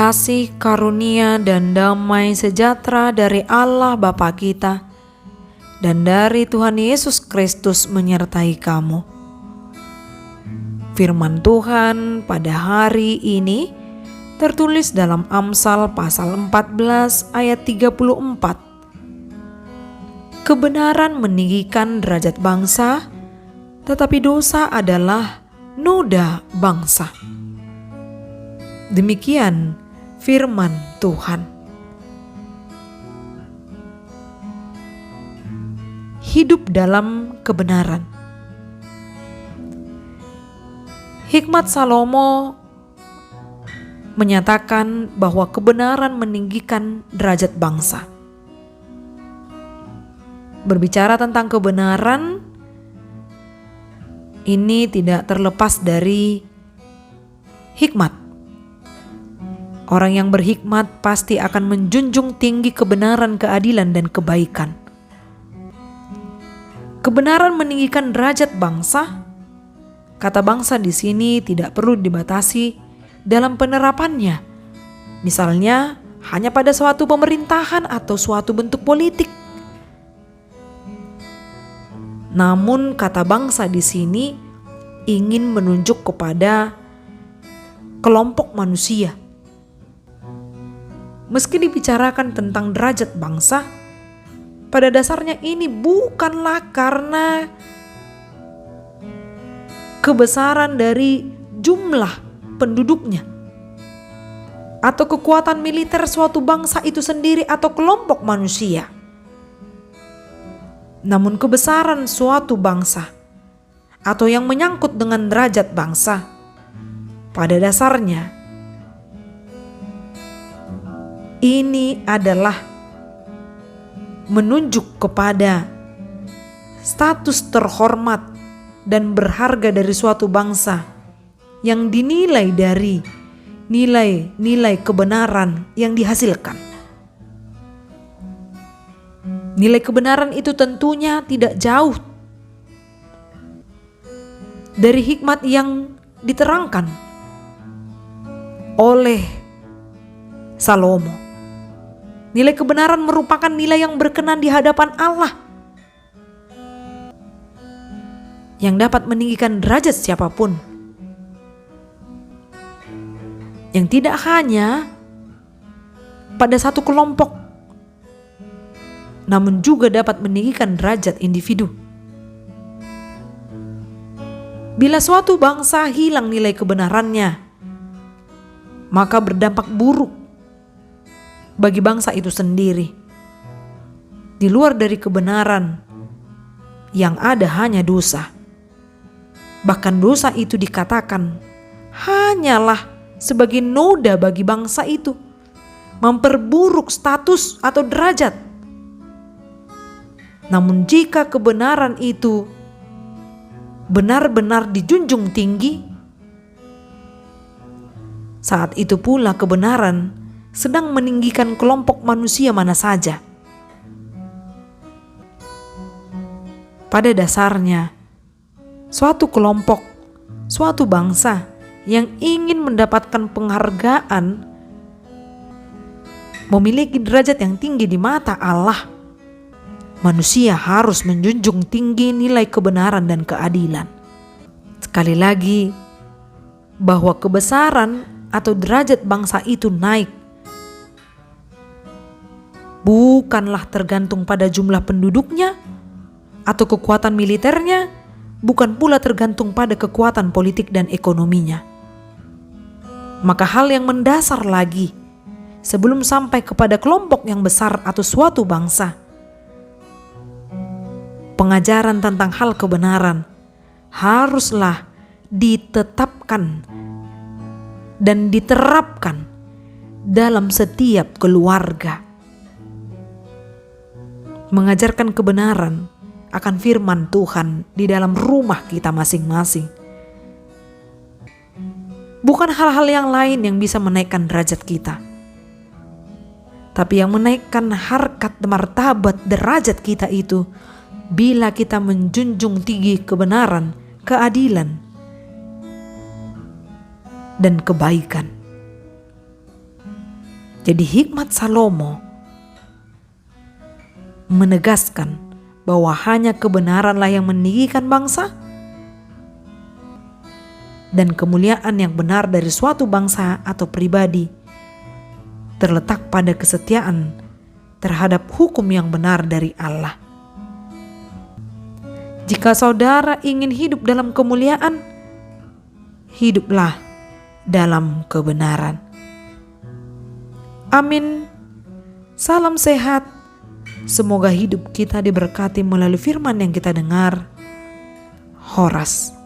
Kasih karunia dan damai sejahtera dari Allah Bapa kita dan dari Tuhan Yesus Kristus menyertai kamu. Firman Tuhan pada hari ini tertulis dalam Amsal pasal 14 ayat 34. Kebenaran meninggikan derajat bangsa, tetapi dosa adalah noda bangsa. Demikian firman Tuhan. Hidup dalam kebenaran. Hikmat Salomo menyatakan bahwa kebenaran meninggikan derajat bangsa. Berbicara tentang kebenaran, ini tidak terlepas dari hikmat. Orang yang berhikmat pasti akan menjunjung tinggi kebenaran, keadilan, dan kebaikan. Kebenaran meninggikan derajat bangsa. Kata bangsa di sini tidak perlu dibatasi dalam penerapannya. Misalnya, hanya pada suatu pemerintahan atau suatu bentuk politik. Namun kata bangsa di sini ingin menunjuk kepada kelompok manusia. Meski dibicarakan tentang derajat bangsa, pada dasarnya ini bukanlah karena kebesaran dari jumlah penduduknya atau kekuatan militer suatu bangsa itu sendiri atau kelompok manusia. Namun kebesaran suatu bangsa atau yang menyangkut dengan derajat bangsa pada dasarnya ini adalah menunjuk kepada status terhormat dan berharga dari suatu bangsa yang dinilai dari nilai-nilai kebenaran yang dihasilkan. Nilai kebenaran itu tentunya tidak jauh dari hikmat yang diterangkan oleh Salomo. Nilai kebenaran merupakan nilai yang berkenan di hadapan Allah, yang dapat meninggikan derajat siapapun, yang tidak hanya pada satu kelompok, namun juga dapat meninggikan derajat individu. Bila suatu bangsa hilang nilai kebenarannya, maka berdampak buruk bagi bangsa itu sendiri. Di luar dari kebenaran, yang ada hanya dosa. Bahkan dosa itu dikatakan hanyalah sebagai noda bagi bangsa itu, memperburuk status atau derajat. Namun jika kebenaran itu benar-benar dijunjung tinggi, saat itu pula kebenaran sedang meninggikan kelompok manusia mana saja. Pada dasarnya, suatu kelompok, suatu bangsa yang ingin mendapatkan penghargaan memiliki derajat yang tinggi di mata Allah. Manusia harus menjunjung tinggi nilai kebenaran dan keadilan. Sekali lagi, bahwa kebesaran atau derajat bangsa itu naik bukanlah tergantung pada jumlah penduduknya atau kekuatan militernya, bukan pula tergantung pada kekuatan politik dan ekonominya. Maka hal yang mendasar lagi, sebelum sampai kepada kelompok yang besar atau suatu bangsa, pengajaran tentang hal kebenaran haruslah ditetapkan dan diterapkan dalam setiap keluarga. Mengajarkan kebenaran akan firman Tuhan di dalam rumah kita masing-masing. Bukan hal-hal yang lain yang bisa menaikkan derajat kita, tapi yang menaikkan harkat martabat derajat kita itu bila kita menjunjung tinggi kebenaran, keadilan, dan kebaikan. Jadi hikmat Salomo menegaskan bahwa hanya kebenaranlah yang meninggikan bangsa, dan kemuliaan yang benar dari suatu bangsa atau pribadi terletak pada kesetiaan terhadap hukum yang benar dari Allah. Jika saudara ingin hidup dalam kemuliaan, hiduplah dalam kebenaran. Amin. Salam sehat. Semoga hidup kita diberkati melalui firman yang kita dengar. Horas.